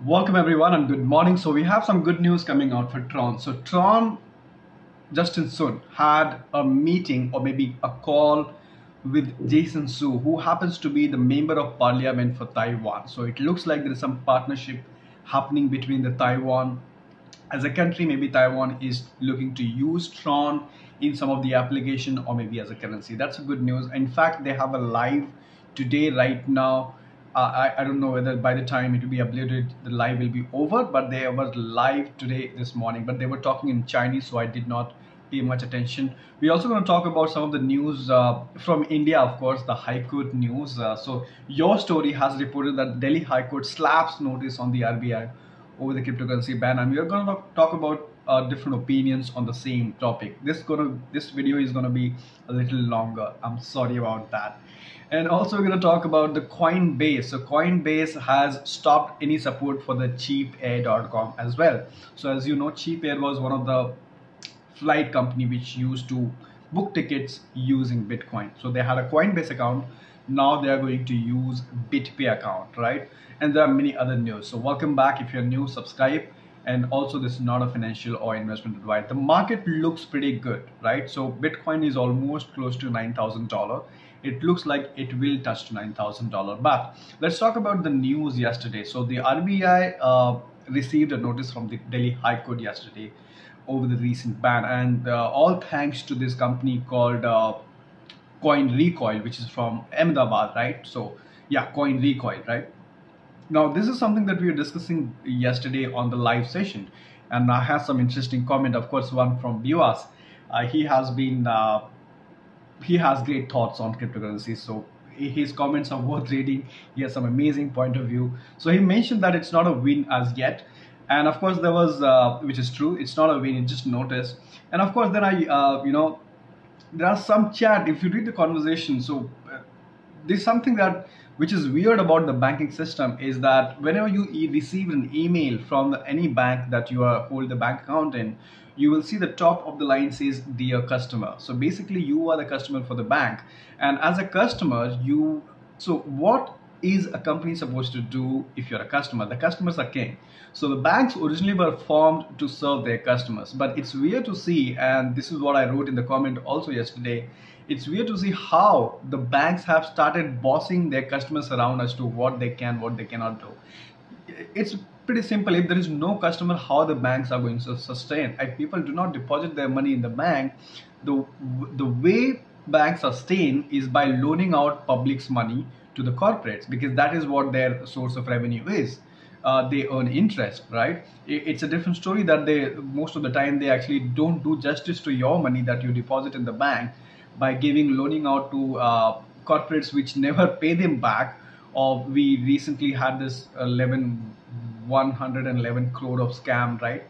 Welcome everyone and good morning. So we have some good news coming out for Tron. So Tron Justin Sun had a meeting or maybe a call with Jason Su, who happens to be the member of parliament for Taiwan. So it looks like there is some partnership happening between the Taiwan as a country. Maybe Taiwan is looking to use Tron in some of the application or maybe as a currency. That's a good news. In fact, they have a live today right now. I don't know whether by the time it will be uploaded the live will be over, but they were live today this morning, but they were talking in Chinese, so I did not pay much attention. We're also going to talk about some of the news from India, of course, the High Court news. So your story has reported that Delhi High Court slaps notice on the RBI over the cryptocurrency ban, and we are going to talk about different opinions on the same topic. This video is going to be a little longer. I'm sorry about that. And also we're going to talk about the Coinbase. So Coinbase has stopped any support for the cheapair.com as well. So as you know, Cheapair was one of the flight company which used to book tickets using Bitcoin. So they had a Coinbase account. Now they are going to use BitPay account, right? And there are many other news. So welcome back. If you're new, subscribe. And also, this is not a financial or investment advice. The market looks pretty good, right? So Bitcoin is almost close to $9,000. It looks like it will touch $9,000. But let's talk about the news yesterday. So the RBI received a notice from the Delhi High Court yesterday over the recent ban, and all thanks to this company called Coin Recoil, which is from Ahmedabad, right? So yeah, Coin Recoil, right? Now, this is something that we were discussing yesterday on the live session, and I have some interesting comment. Of course, one from Viwas. He has great thoughts on cryptocurrency, so his comments are worth reading. He has some amazing point of view. So he mentioned that it's not a win as yet, and of course there was, which is true, it's not a win. It's just notice, and of course then there are some chat. If you read the conversation, so there's something that which is weird about the banking system is that whenever you receive an email from any bank that you hold the bank account in, you will see the top of the line says dear customer. So basically you are the customer for the bank, and as a customer so what is a company supposed to do? If you're a customer, the customers are king. So the banks originally were formed to serve their customers, but it's weird to see, and this is what I wrote in the comment also yesterday, it's weird to see how the banks have started bossing their customers around as to what they can, what they cannot do. It's pretty simple. If there is no customer, how the banks are going to sustain? If people do not deposit their money in the bank, the way banks sustain is by loaning out public's money to the corporates, because that is what their source of revenue is. They earn interest, right? It's a different story that they most of the time they actually don't do justice to your money that you deposit in the bank by loaning out to corporates which never pay them back. Or we recently had this 111 crore of scam, right?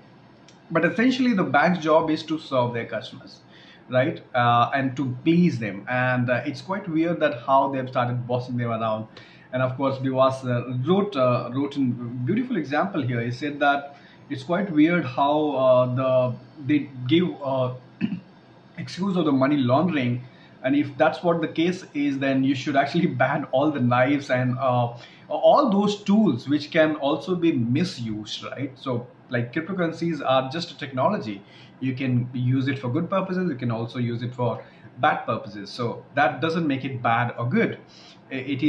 But essentially the bank's job is to serve their customers, right? And to please them. And it's quite weird that how they've started bossing them around. And of course, Bivas wrote a beautiful example here. He said that it's quite weird how they give excuse of the money laundering, and if that's what the case is, then you should actually ban all the knives and all those tools which can also be misused, right? So like cryptocurrencies are just a technology. You can use it for good purposes, you can also use it for bad purposes. So that doesn't make it bad or good. It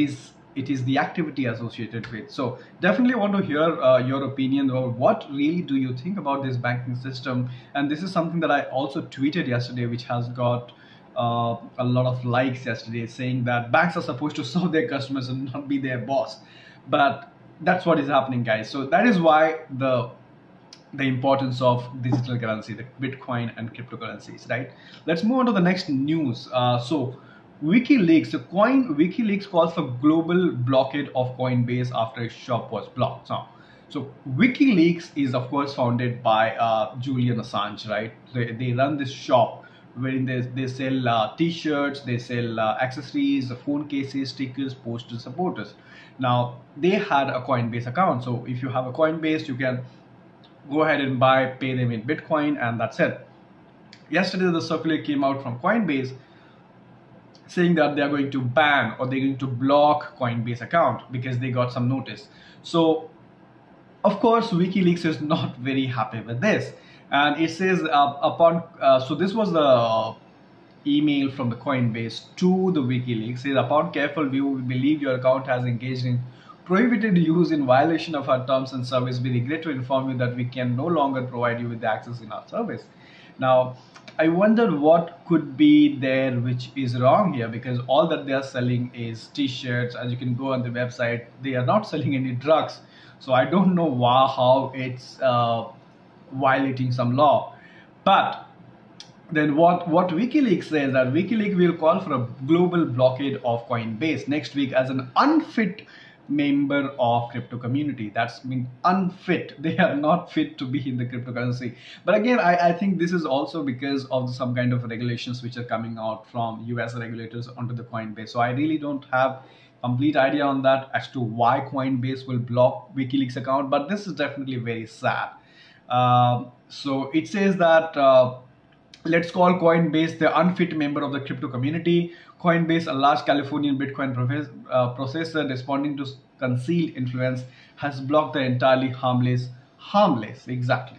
is the activity associated with. So definitely want to hear your opinion about what really do you think about this banking system. And this is something that I also tweeted yesterday, which has got a lot of likes yesterday, saying that banks are supposed to serve their customers and not be their boss. But that's what is happening, guys. So that is why the importance of digital currency, the Bitcoin and cryptocurrencies, right? Let's move on to the next news. So WikiLeaks calls for global blockade of Coinbase after its shop was blocked. So WikiLeaks is of course founded by Julian Assange, right? They run this shop wherein they sell t-shirts, they sell accessories, phone cases, stickers, posters, supporters. Now they had a Coinbase account. So if you have a Coinbase, you can go ahead and pay them in Bitcoin, and that's it. Yesterday the circular came out from Coinbase saying that they are going to ban or they're going to block Coinbase account because they got some notice. So Of course, WikiLeaks is not very happy with this, and it says so this was the email from the Coinbase to the WikiLeaks. Says upon careful view, we believe your account has engaged in prohibited use in violation of our terms and service. We regret to inform you that we can no longer provide you with the access in our service. Now, I wonder what could be there which is wrong here, because all that they are selling is t-shirts. As you can go on the website, they are not selling any drugs. So I don't know how it's violating some law. But then what WikiLeaks says that WikiLeaks will call for a global blockade of Coinbase next week as an unfit member of crypto community. That's mean unfit. They are not fit to be in the cryptocurrency. But again, I think this is also because of some kind of regulations which are coming out from US regulators onto the Coinbase. So I really don't have complete idea on that as to why Coinbase will block WikiLeaks account, but this is definitely very sad. So it says that let's call Coinbase the unfit member of the crypto community. Coinbase, a large Californian Bitcoin processor responding to concealed influence, has blocked the entirely harmless WikiLeaks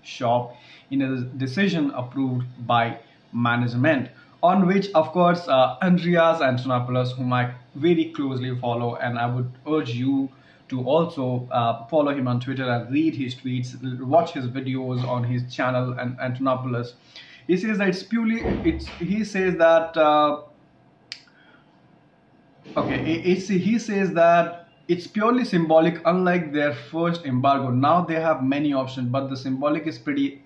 shop in a decision approved by management, on which, of course, Andreas Antonopoulos, whom I very closely follow, and I would urge you to also follow him on Twitter and read his tweets, watch his videos on his channel, and Antonopoulos. He says that he says that he says that it's purely symbolic. Unlike their first embargo, now they have many options, but the symbolic is pretty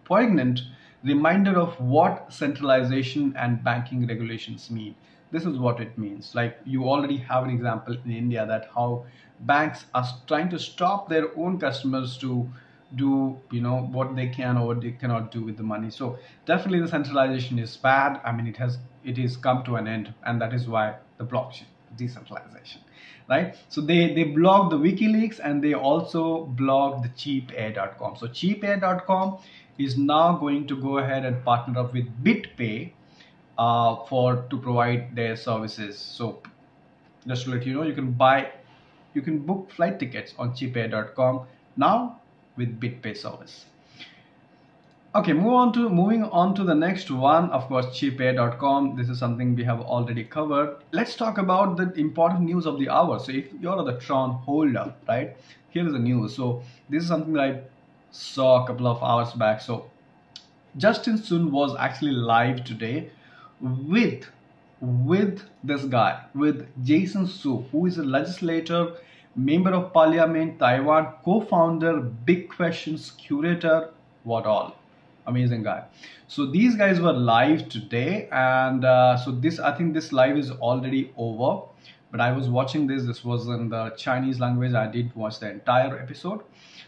poignant reminder of what centralization and banking regulations mean. This is what it means. Like, you already have an example in India that how banks are trying to stop their own customers to do what they can or what they cannot do with the money. So definitely the centralization is bad. I mean, it is come to an end, and that is why the blockchain decentralization, right? So they blocked the WikiLeaks, and they also blocked the cheapair.com. So cheapair.com is now going to go ahead and partner up with BitPay to provide their services. So just to let you know, you can book flight tickets on cheapair.com now with BitPay service. Okay, moving on to the next one, of course, cheapair.com. This is something we have already covered. Let's talk about the important news of the hour. So if you're the Tron holder, right, here is the news. So this is something that I saw a couple of hours back. So Justin Sun was actually live today with this guy, with Jason Su, who is a legislator, member of parliament, Taiwan, co-founder, Big Questions curator, what all. Amazing guy. So these guys were live today, and I think this live is already over, but I was watching this was in the Chinese language. I did watch the entire episode,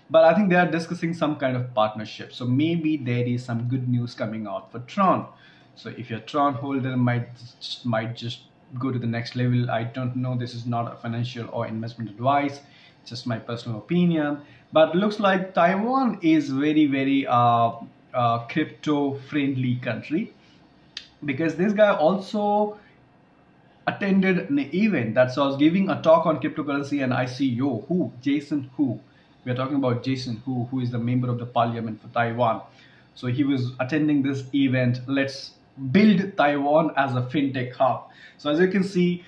but I think they are discussing some kind of partnership. So maybe there is some good news coming out for Tron. So if you're a Tron holder, might just go to the next level. I don't know. This is not a financial or investment advice. It's just my personal opinion. But looks like Taiwan is very, very crypto-friendly country, because this guy also attended an event that was giving a talk on cryptocurrency and ICO. Jason Hu. We are talking about Jason Hu, who is the member of the parliament for Taiwan. So he was attending this event. Let's build Taiwan as a fintech hub. So as you can see,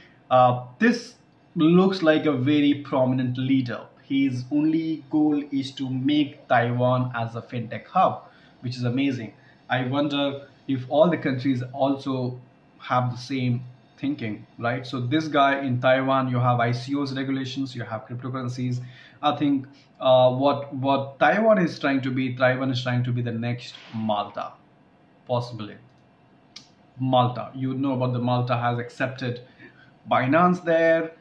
this looks like a very prominent leader. His only goal is to make Taiwan as a fintech hub, which is amazing. I wonder if all the countries also have the same thinking, right? So this guy in Taiwan, you have ICOs regulations, you have cryptocurrencies. I think what Taiwan is trying to be the next Malta, possibly. Malta, you know about the Malta has accepted Binance there.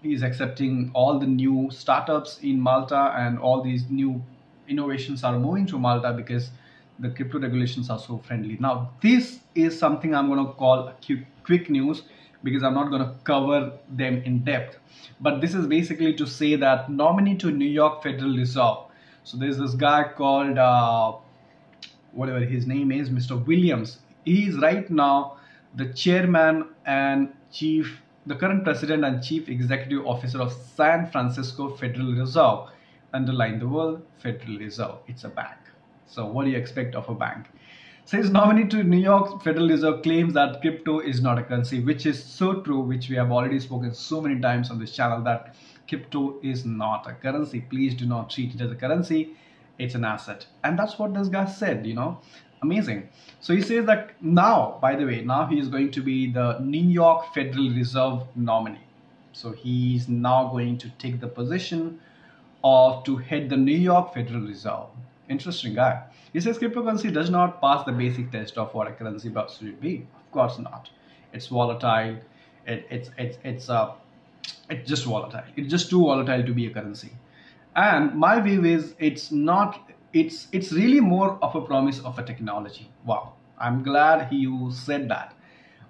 He's accepting all the new startups in Malta, and all these new innovations are moving to Malta because the crypto regulations are so friendly. Now, this is something I'm going to call a quick news, because I'm not going to cover them in depth. But this is basically to say that nominee to New York Federal Reserve. So there's this guy called, whatever his name is, Mr. Williams. He is right now the chairman and chief the current president and chief executive officer of San Francisco Federal Reserve. Underline the word Federal Reserve. It's a bank. So what do you expect of a bank? Says nominee to New York Federal Reserve claims that crypto is not a currency, which is so true, which we have already spoken so many times on this channel, that crypto is not a currency. Please do not treat it as a currency. It's an asset. And that's what this guy said, Amazing. So he says that now, by the way, now he is going to be the New York Federal Reserve nominee. So he's now going to take the position of to head the New York Federal Reserve. Interesting guy. He says cryptocurrency does not pass the basic test of what a currency should be. Of course not. It's volatile. It's just volatile. It's just too volatile to be a currency. And my view is it's really more of a promise of a technology. Wow. I'm glad you said that.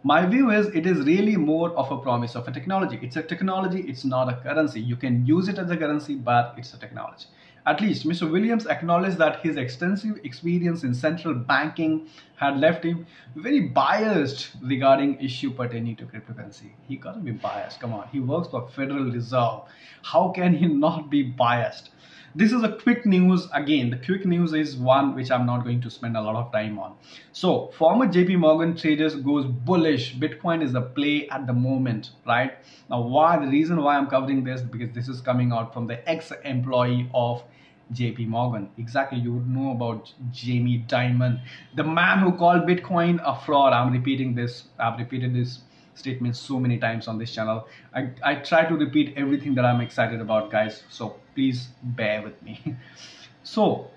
My view is it is really more of a promise of a technology. It's a technology. It's not a currency. You can use it as a currency, but it's a technology. At least Mr. Williams acknowledged that his extensive experience in central banking had left him very biased regarding issue pertaining to cryptocurrency. He got to be biased. Come on. He works for Federal Reserve. How can he not be biased? This is a quick news. Again, the quick news is one which I'm not going to spend a lot of time on. So former JP Morgan traders goes bullish. Bitcoin is the play at the moment, right? Now, the reason why I'm covering this, because this is coming out from the ex-employee of JP Morgan. Exactly, you would know about Jamie Dimon, the man who called Bitcoin a fraud. I'm repeating this. I've repeated this statement so many times on this channel. I try to repeat everything that I'm excited about, guys, so please bear with me. So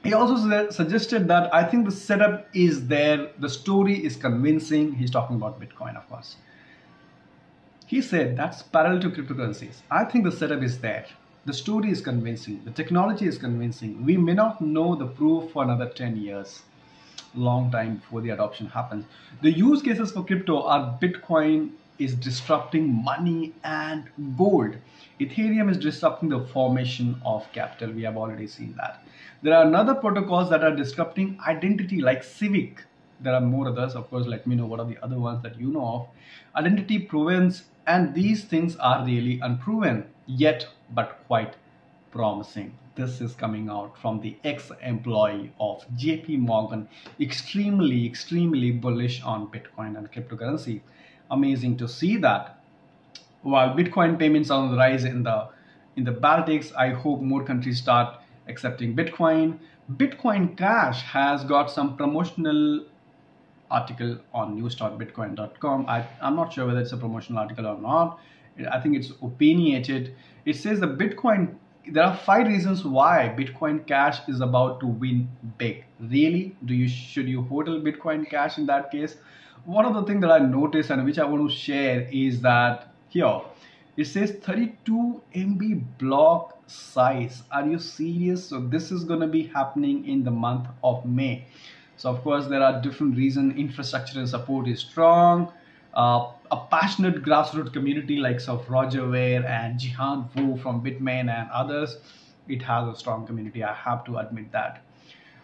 he also suggested that I think the setup is there, the story is convincing. He's talking about Bitcoin, of course. He said that's parallel to cryptocurrencies. I think the setup is there, the story is convincing, the technology is convincing. We may not know the proof for another 10 years, long time before the adoption happens. The use cases for crypto are Bitcoin is disrupting money and gold. Ethereum is disrupting the formation of capital. We have already seen that. There are other protocols that are disrupting identity, like Civic. There are more others, of course. Let me know what are the other ones that you know of. Identity provenance, and these things are really unproven yet, but quite promising. This is coming out from the ex-employee of JP Morgan, extremely bullish on Bitcoin and cryptocurrency. Amazing to see that. While Bitcoin payments are on the rise in the Baltics, I hope more countries start accepting Bitcoin. Bitcoin Cash has got some promotional article on news.bitcoin.com. I'm not sure whether it's a promotional article or not. I think it's opinionated. It says the Bitcoin, there are 5 reasons why Bitcoin Cash is about to win big. Really? Should you hodl Bitcoin Cash in that case? One of the things that I noticed and which I want to share is that here it says 32 MB block size. Are you serious? So this is going to be happening in the month of May. So of course there are different reasons. Infrastructure and support is strong. A passionate grassroots community like Roger Ver and Jihan Wu from Bitmain and others. It has a strong community. I have to admit that.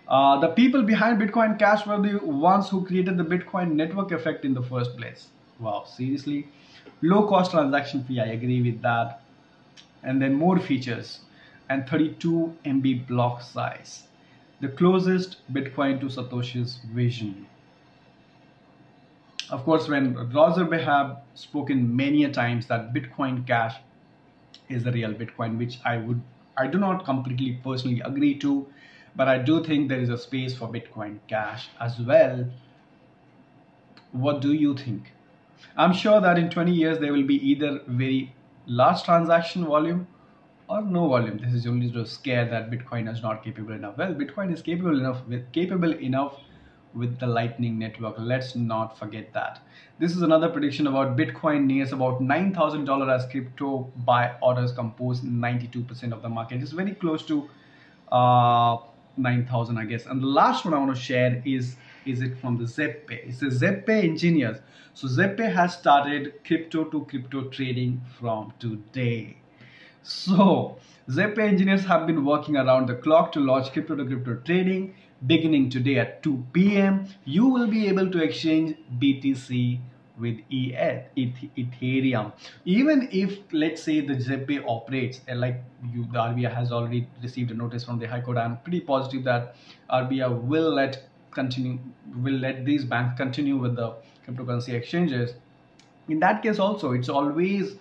The people behind Bitcoin Cash were the ones who created the Bitcoin network effect in the first place. Wow, seriously? Low cost transaction fee, I agree with that. And then more features and 32 MB block size. The closest Bitcoin to Satoshi's vision. Of course, when Roger Ver have spoken many a times that Bitcoin Cash is the real Bitcoin, which I do not completely personally agree to, but I do think there is a space for Bitcoin Cash as well. What do you think? I'm sure that in 20 years there will be either very large transaction volume or no volume. This is only to scare that Bitcoin is not capable enough. Well, Bitcoin is capable enough with the Lightning Network. Let's not forget that. This is another prediction about Bitcoin nears about $9,000 as crypto buy orders compose 92% of the market. It's very close to 9,000, I guess. And the last one I want to share is it from the ZepPay. It's the ZepPay engineers. So ZepPay has started crypto to crypto trading from today. So ZepPay engineers have been working around the clock to launch crypto to crypto trading. Beginning today at 2 p.m. you will be able to exchange BTC with Ethereum. Even if, let's say, the ZPay operates like the RBI has already received a notice from the High Court. I'm pretty positive that RBI will let these banks continue with the cryptocurrency exchanges. In that case also, it's always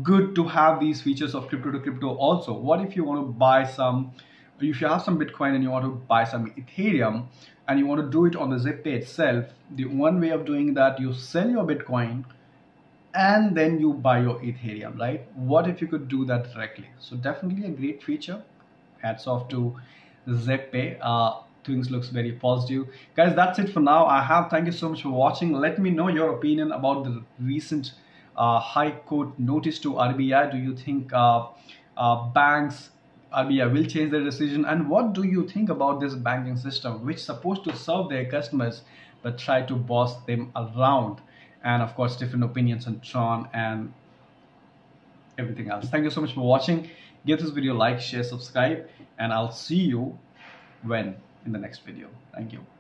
good to have these features of crypto to crypto also. What if you want to buy some, if you have some Bitcoin and you want to buy some Ethereum and you want to do it on the ZPay itself? The one way of doing that, you sell your Bitcoin and then you buy your Ethereum, right? What if you could do that directly? So definitely a great feature. Hats off to ZPay. Things looks very positive, guys. That's it for now. Thank you so much for watching. Let me know your opinion about the recent High Court notice to RBI. Do you think banks, RBI will change their decision? And what do you think about this banking system, which is supposed to serve their customers but try to boss them around? And of course, different opinions on Tron and everything else. Thank you so much for watching. Give this video a like, share, subscribe, and I'll see you in the next video. Thank you.